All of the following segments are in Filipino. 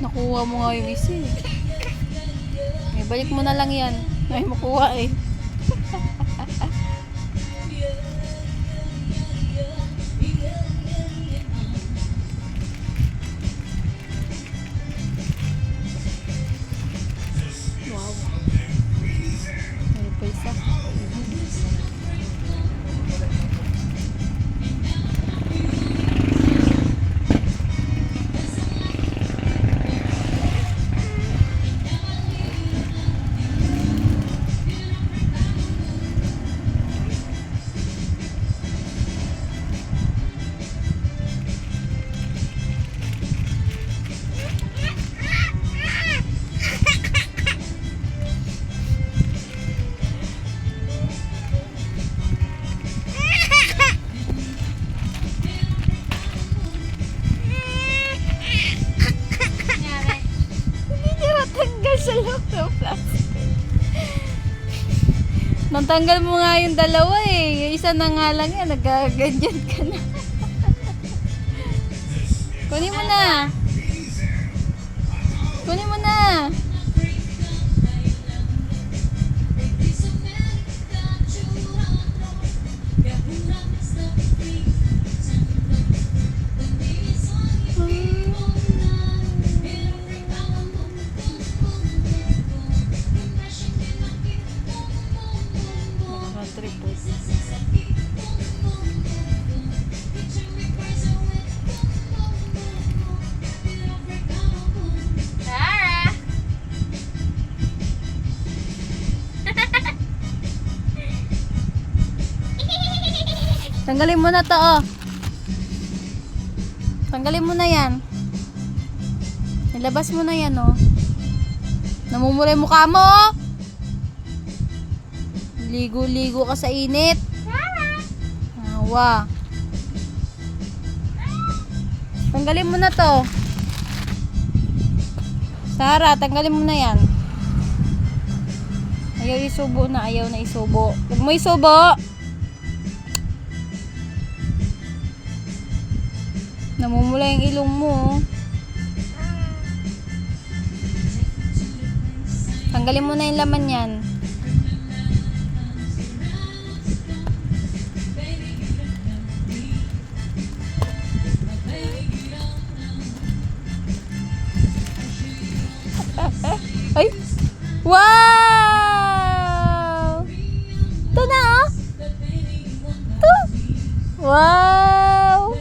Nakuha mo nga yung isa eh. Balik mo na lang yan. Ay, makuha eh. Wow. May pa isa. Sa loob ng plastic. Natanggal mo nga yung dalawa eh. Yung isa na nga lang yan. Nagaganyan ka na. Kunin mo na. Kunin mo na. Tanggalin mo na to, oh. Tanggalin mo na yan. Ilabas mo na yan, oh. Namumula yung mukha mo, oh. Ligo-ligo ka sa init. Awa. Tanggalin mo na to. Sarah, tanggalin mo na yan. Ayaw isubo na, ayaw na isubo. Huwag mo isubo. Namumula yung ilong mo. Tanggalin mo na yung laman yan. Ay! Wow! Ito na, oh! Ito! Wow!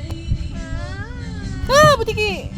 Ah, butiki!